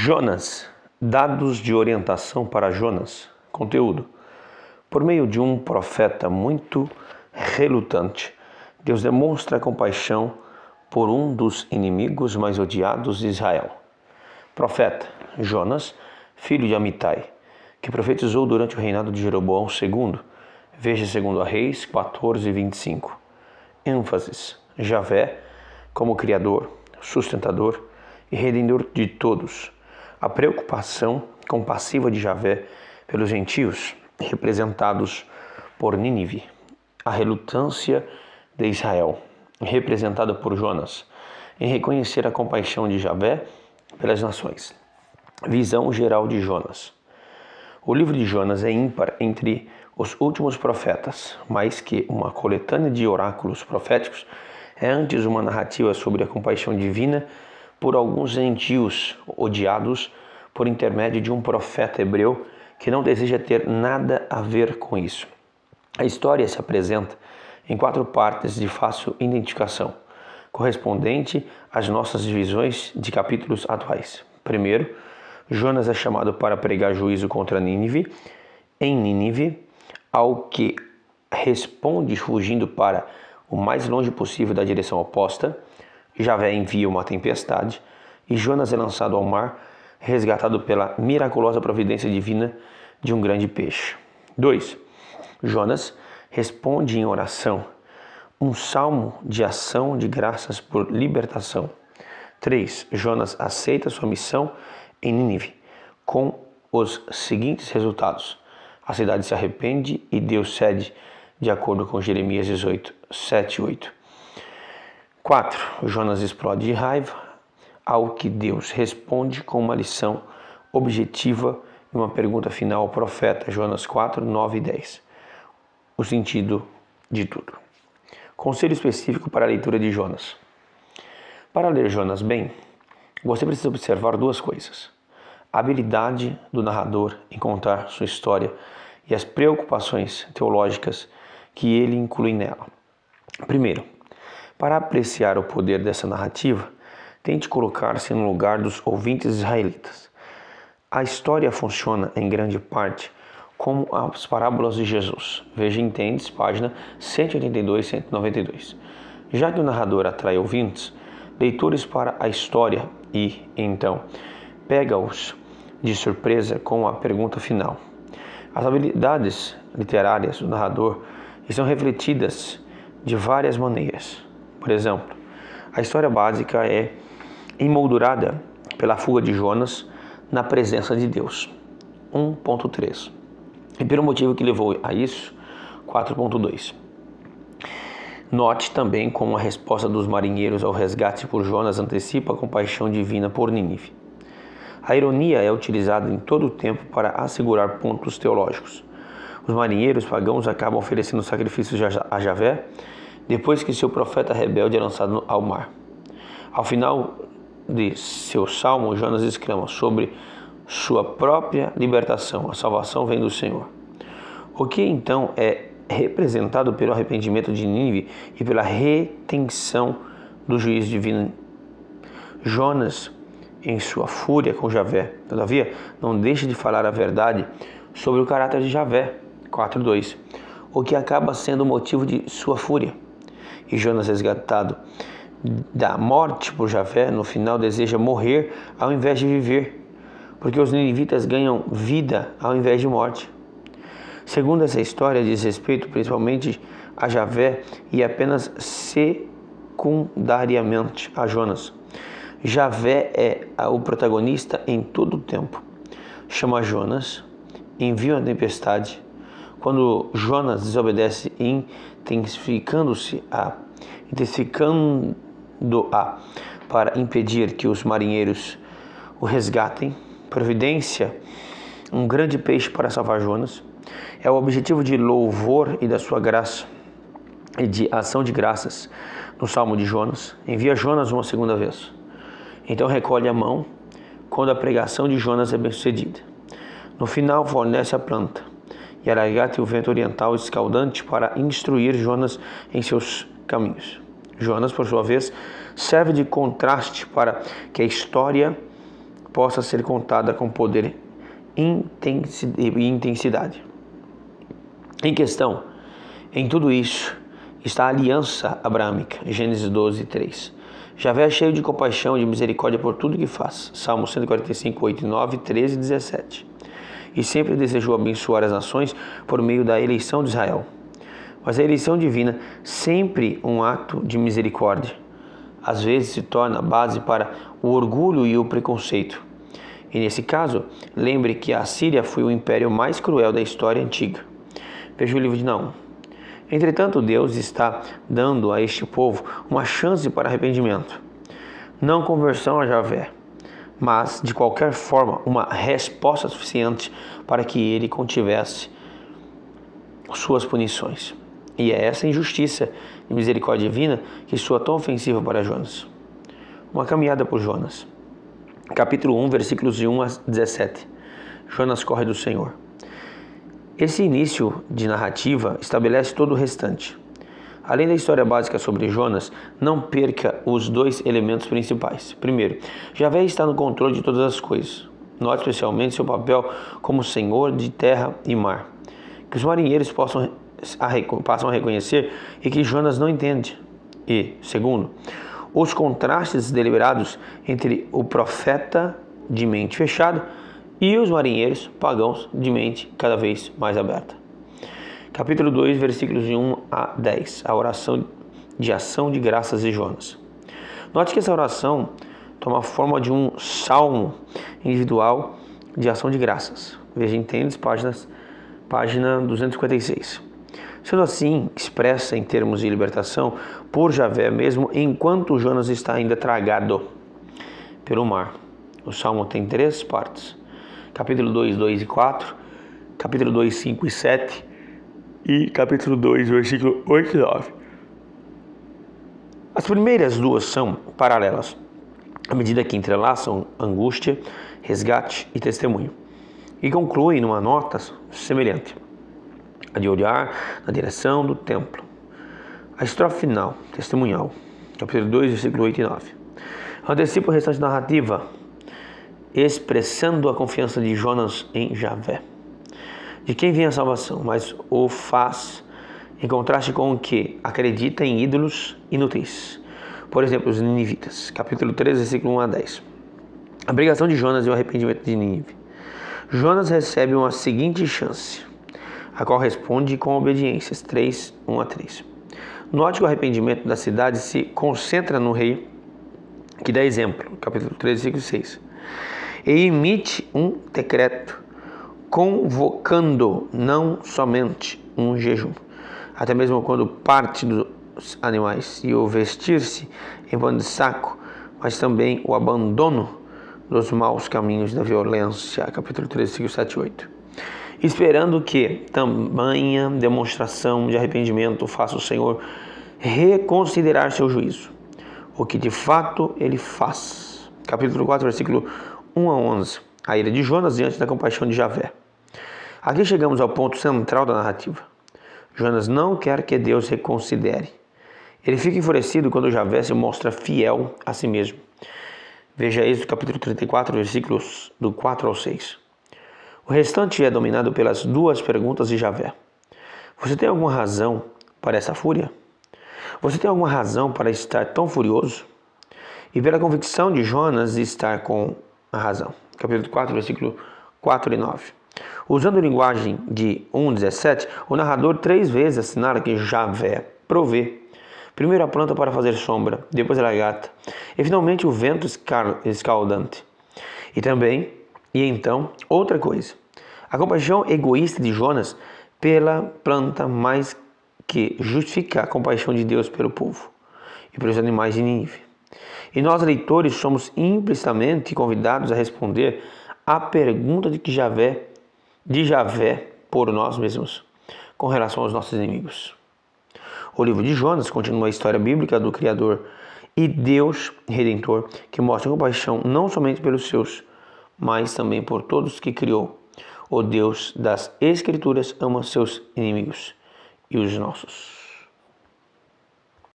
Jonas, dados de orientação para Jonas. Conteúdo: por meio de um profeta muito relutante, Deus demonstra compaixão por um dos inimigos mais odiados de Israel. Profeta Jonas, filho de Amitai, que profetizou durante o reinado de Jeroboão II. Veja 2 Reis 14:25. ênfases: Javé como Criador, sustentador e redentor de todos. A preocupação compassiva de Javé pelos gentios, representados por Nínive. A relutância de Israel, representada por Jonas, em reconhecer a compaixão de Javé pelas nações. Visão geral de Jonas. O livro de Jonas é ímpar entre os últimos profetas, mais que uma coletânea de oráculos proféticos, é antes uma narrativa sobre a compaixão divina por alguns gentios odiados por intermédio de um profeta hebreu que não deseja ter nada a ver com isso. A história se apresenta em 4 partes de fácil identificação, correspondente às nossas divisões de capítulos atuais. Primeiro, Jonas é chamado para pregar juízo contra Nínive. Em Nínive, ao que responde fugindo para o mais longe possível da direção oposta. Javé envia uma tempestade e Jonas é lançado ao mar, resgatado pela miraculosa providência divina de um grande peixe. 2. Jonas responde em oração, um salmo de ação de graças por libertação. 3. Jonas aceita sua missão em Nínive, com os seguintes resultados: a cidade se arrepende e Deus cede, de acordo com Jeremias 18, 7 e 8. 4. Jonas explode de raiva, ao que Deus responde com uma lição objetiva e uma pergunta final ao profeta. Jonas 4, 9 e 10. O sentido de tudo. Conselho específico para a leitura de Jonas. Para ler Jonas bem, você precisa observar 2 coisas: a habilidade do narrador em contar sua história e as preocupações teológicas que ele inclui nela. Primeiro, para apreciar o poder dessa narrativa, tente colocar-se no lugar dos ouvintes israelitas. A história funciona em grande parte como as parábolas de Jesus. Veja Entendes, página 182 e 192. Já que o narrador atrai ouvintes, leitores para a história e, então, pega-os de surpresa com a pergunta final. As habilidades literárias do narrador estão refletidas de várias maneiras. Por exemplo, a história básica é emoldurada pela fuga de Jonas na presença de Deus. 1.3. E pelo motivo que levou a isso, 4.2. Note também como a resposta dos marinheiros ao resgate por Jonas antecipa a compaixão divina por Nínive. A ironia é utilizada em todo o tempo para assegurar pontos teológicos. Os marinheiros pagãos acabam oferecendo sacrifícios a Javé depois que seu profeta rebelde é lançado ao mar. Ao final de seu salmo, Jonas exclama sobre sua própria libertação: a salvação vem do Senhor. O que então é representado pelo arrependimento de Nínive e pela retenção do juízo divino. Jonas, em sua fúria com Javé, todavia, não deixa de falar a verdade sobre o caráter de Javé. 4.2. O que acaba sendo o motivo de sua fúria. E Jonas, resgatado da morte por Javé, no final deseja morrer ao invés de viver, porque os ninivitas ganham vida ao invés de morte. Segundo essa história, diz respeito principalmente a Javé e apenas secundariamente a Jonas. Javé é o protagonista em todo o tempo. Chama Jonas, envia uma tempestade. Quando Jonas desobedece, intensificando-a para impedir que os marinheiros o resgatem, providência um grande peixe para salvar Jonas. É o objetivo de louvor e da sua graça e de ação de graças no Salmo de Jonas. Envia Jonas uma segunda vez. Então recolhe a mão quando a pregação de Jonas é bem sucedida. No final fornece a planta e a lagarta e o vento oriental escaldante para instruir Jonas em seus caminhos. Jonas, por sua vez, serve de contraste para que a história possa ser contada com poder e intensidade. Em questão, em tudo isso, está a aliança abrâmica, Gênesis 12, 3. Javé é cheio de compaixão e de misericórdia por tudo que faz, Salmo 145, 8 e 9, 13 e 17. E sempre desejou abençoar as nações por meio da eleição de Israel. Mas a eleição divina, sempre um ato de misericórdia, às vezes se torna base para o orgulho e o preconceito. E nesse caso, lembre que a Assíria foi o império mais cruel da história antiga. Veja o livro de Naum. Entretanto, Deus está dando a este povo uma chance para arrependimento. Não conversão a Javé, mas, de qualquer forma, uma resposta suficiente para que ele contivesse suas punições. E é essa injustiça e misericórdia divina que soa tão ofensiva para Jonas. Uma caminhada por Jonas. Capítulo 1, versículos de 1 a 17. Jonas corre do Senhor. Esse início de narrativa estabelece todo o restante. Além da história básica sobre Jonas, não perca os dois elementos principais. Primeiro, Javé está no controle de todas as coisas. Note especialmente seu papel como Senhor de terra e mar. Que os marinheiros passam a reconhecer e que Jonas não entende. E, segundo, os contrastes deliberados entre o profeta de mente fechada e os marinheiros pagãos de mente cada vez mais aberta. Capítulo 2, versículos de 1 a 10. A oração de ação de graças de Jonas. Note que essa oração toma a forma de um salmo individual de ação de graças. Veja em Tênis, página 256. Sendo assim, expressa em termos de libertação por Javé mesmo enquanto Jonas está ainda tragado pelo mar. O salmo tem 3 partes. Capítulo 2, 2 e 4, capítulo 2, 5 e 7 e capítulo 2, versículo 8 e 9. As primeiras duas são paralelas, à medida que entrelaçam angústia, resgate e testemunho, e concluem numa nota semelhante, a de olhar na direção do templo. A estrofe final, testemunhal, capítulo 2, versículo 8 e 9, antecipa o restante da narrativa, expressando a confiança de Jonas em Javé, de quem vem a salvação, mas o faz em contraste com o que acredita em ídolos inúteis. Por exemplo, os ninivitas, capítulo 13, versículo 1 a 10. A pregação de Jonas e o arrependimento de Nínive. Jonas recebe uma seguinte chance, a qual responde com obediências, 3, 1 a 3. Note que o arrependimento da cidade se concentra no rei que dá exemplo, capítulo 13, versículo 6. E emite um decreto, convocando não somente um jejum, até mesmo quando parte dos animais, e o vestir-se em pano de saco, mas também o abandono dos maus caminhos da violência, capítulo 13, versículo 7 e 8. Esperando que tamanha demonstração de arrependimento faça o Senhor reconsiderar seu juízo, o que de fato ele faz. Capítulo 4, versículo 1 a 11. A ira de Jonas diante da compaixão de Javé. Aqui chegamos ao ponto central da narrativa. Jonas não quer que Deus reconsidere. Ele fica enfurecido quando Javé se mostra fiel a si mesmo. Veja Êxodo capítulo 34, versículos do 4 ao 6. O restante é dominado pelas duas perguntas de Javé. Você tem alguma razão para essa fúria? Você tem alguma razão para estar tão furioso? E pela convicção de Jonas de estar com a razão. Capítulo 4, versículo 4 e 9. Usando a linguagem de 1,17, o narrador 3 vezes assinala que Javé provê. Primeiro a planta para fazer sombra, depois a lagarta, e finalmente o vento escaldante. E então, outra coisa. A compaixão egoísta de Jonas pela planta mais que justifica a compaixão de Deus pelo povo e pelos animais de Nínive. E nós, leitores, somos implicitamente convidados a responder à pergunta de Javé por nós mesmos, com relação aos nossos inimigos. O livro de Jonas continua a história bíblica do Criador e Deus Redentor, que mostra compaixão não somente pelos seus, mas também por todos que criou. O Deus das Escrituras ama seus inimigos e os nossos.